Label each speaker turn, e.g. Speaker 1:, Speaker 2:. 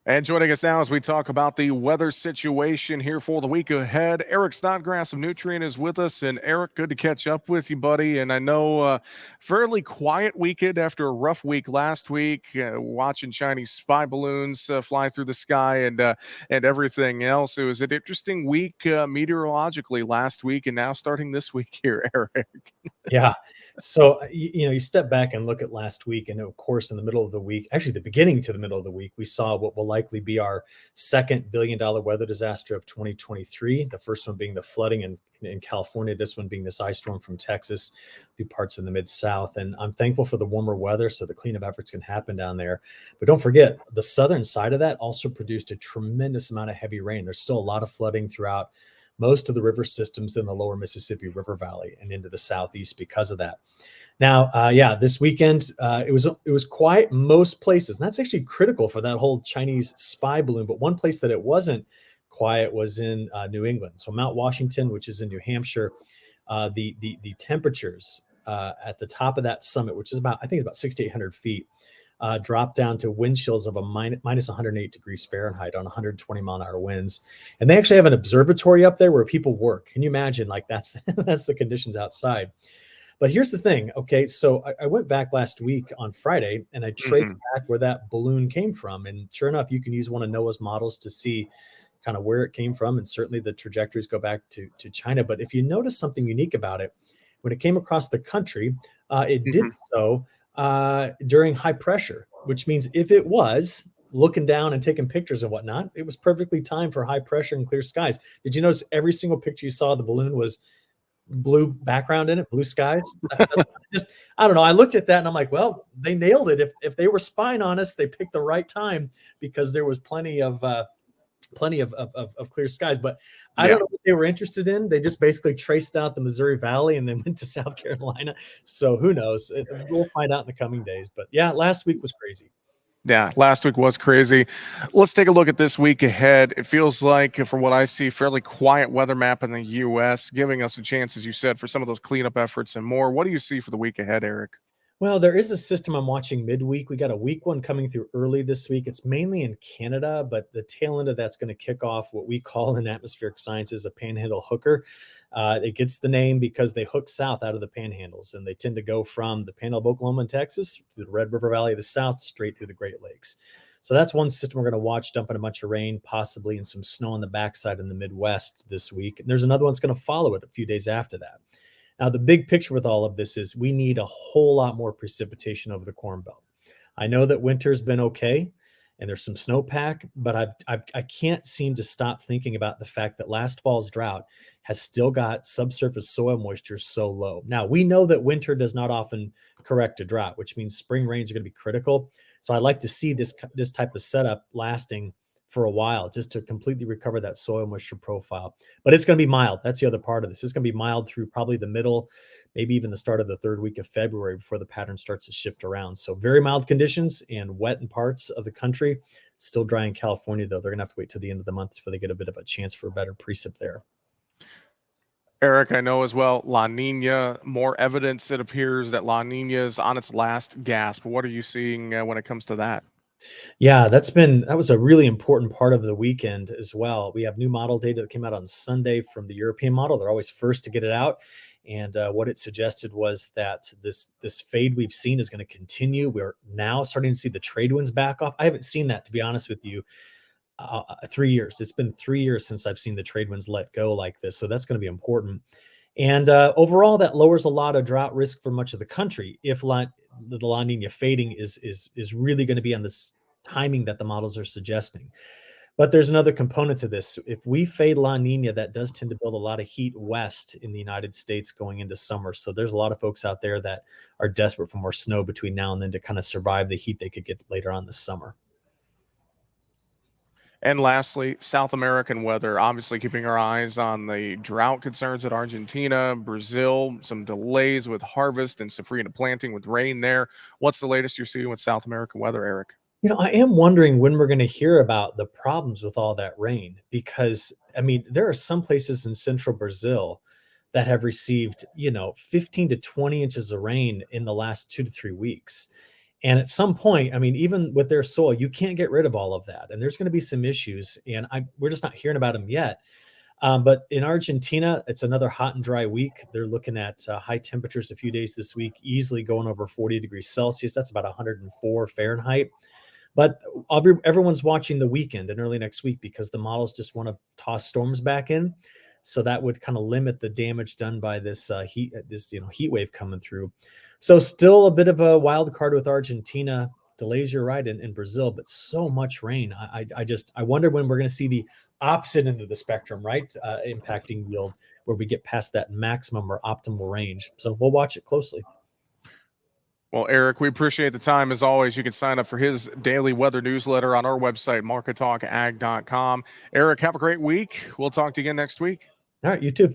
Speaker 1: And joining us now as we talk about the weather situation here for the week ahead, Eric Snodgrass of Nutrient is with us. And Eric, good to catch up with you, buddy. And I know fairly quiet weekend after a rough week last week, watching Chinese spy balloons fly through the sky and everything else. It was an interesting week meteorologically last week, and now starting this week here, Eric.
Speaker 2: Yeah. So, you step back and look at last week, and of course, in the middle of the week, actually the beginning to the middle of the week, we saw what will likely be our second billion-dollar weather disaster of 2023. The first one being the flooding in California, this one being this ice storm from Texas through parts of the mid-South. And I'm thankful for the warmer weather so the cleanup efforts can happen down there. But don't forget, the southern side of that also produced a tremendous amount of heavy rain. There's still a lot of flooding throughout most of the river systems in the lower Mississippi River Valley and into the southeast because of that. Now, this weekend it was quiet most places, and that's actually critical for that whole Chinese spy balloon. But one place that it wasn't quiet was in New England. So Mount Washington, which is in New Hampshire, the temperatures at the top of that summit, which is I think it's about 600 to 800 feet, dropped down to wind chills of minus 108 degrees Fahrenheit on 120 mile an hour winds. And they actually have an observatory up there where people work. Can you imagine? Like that's that's the conditions outside. But here's the thing. Okay, so I went back last week on Friday and I traced back where that balloon came from. And sure enough, you can use one of NOAA's models to see kind of where it came from. And certainly the trajectories go back to China. But if you notice something unique about it, when it came across the country, it did so during high pressure, which means if it was looking down and taking pictures and whatnot, it was perfectly timed for high pressure and clear skies. Did you notice every single picture you saw of the balloon was blue background in it, blue skies? I don't know. I looked at that and I'm like, well, they nailed it. If they were spying on us, they picked the right time because there was plenty of clear skies. But I don't know what they were interested in. They just basically traced out the Missouri Valley and then went to South Carolina. So who knows? We'll find out in the coming days. But yeah, last week was crazy.
Speaker 1: Yeah, last week was crazy. Let's take a look at this week ahead. It feels like, from what I see, fairly quiet weather map in the U.S., giving us a chance, as you said, for some of those cleanup efforts and more. What do you see for the week ahead, Eric?
Speaker 2: Well, there is a system I'm watching midweek. We got a week one coming through early this week. It's mainly in Canada, but the tail end of that's going to kick off what we call in atmospheric sciences a panhandle hooker. It gets the name because they hook south out of the panhandles, and they tend to go from the panhandle of Oklahoma and Texas through the Red River Valley of the South, straight through the Great Lakes. So that's one system we're going to watch dumping a bunch of rain, possibly, and some snow on the backside in the Midwest this week. And there's another one that's going to follow it a few days after that. Now, the big picture with all of this is we need a whole lot more precipitation over the Corn Belt. I know that winter's been okay and there's some snowpack, but I can't seem to stop thinking about the fact that last fall's drought has still got subsurface soil moisture so low. Now, we know that winter does not often correct a drought, which means spring rains are going to be critical. So I'd like to see this type of setup lasting for a while just to completely recover that soil moisture profile. But it's going to be mild. That's the other part of this. It's going to be mild through probably the middle, maybe even the start of the third week of February before the pattern starts to shift around. So very mild conditions and wet in parts of the country. Still dry in California, though. They're going to have to wait till the end of the month before they get a bit of a chance for a better precip there.
Speaker 1: Eric, I know as well, La Nina, more evidence it appears that La Nina is on its last gasp. What are you seeing when it comes to that?
Speaker 2: Yeah, that was a really important part of the weekend as well. We have new model data that came out on Sunday from the European model. They're always first to get it out. And what it suggested was that this fade we've seen is going to continue. We're now starting to see the trade winds back off. I haven't seen that, to be honest with you, 3 years. It's been 3 years since I've seen the trade winds let go like this. So that's going to be important. And overall, that lowers a lot of drought risk for much of the country if the La Nina fading is really going to be on this timing that the models are suggesting. But there's another component to this. If we fade La Nina, that does tend to build a lot of heat west in the United States going into summer. So there's a lot of folks out there that are desperate for more snow between now and then to kind of survive the heat they could get later on this summer.
Speaker 1: And lastly, South American weather, obviously keeping our eyes on the drought concerns at Argentina, Brazil, some delays with harvest and safrinha planting with rain there. What's the latest you're seeing with South American weather, Eric?
Speaker 2: I am wondering when we're going to hear about the problems with all that rain, because, I mean, there are some places in central Brazil that have received, 15 to 20 inches of rain in the last 2 to 3 weeks. And at some point, I mean, even with their soil, you can't get rid of all of that. And there's going to be some issues. And we're just not hearing about them yet. But in Argentina, it's another hot and dry week. They're looking at high temperatures a few days this week, easily going over 40 degrees Celsius. That's about 104 Fahrenheit. But everyone's watching the weekend and early next week because the models just want to toss storms back in. So that would kind of limit the damage done by this heat wave coming through. So still a bit of a wild card with Argentina. Delays your ride in Brazil, but so much rain. I wonder when we're going to see the opposite end of the spectrum, right? Impacting yield, where we get past that maximum or optimal range. So we'll watch it closely.
Speaker 1: Well, Eric, we appreciate the time as always. You can sign up for his daily weather newsletter on our website, markettalkag.com. Eric, have a great week. We'll talk to you again next week.
Speaker 2: All right, you too.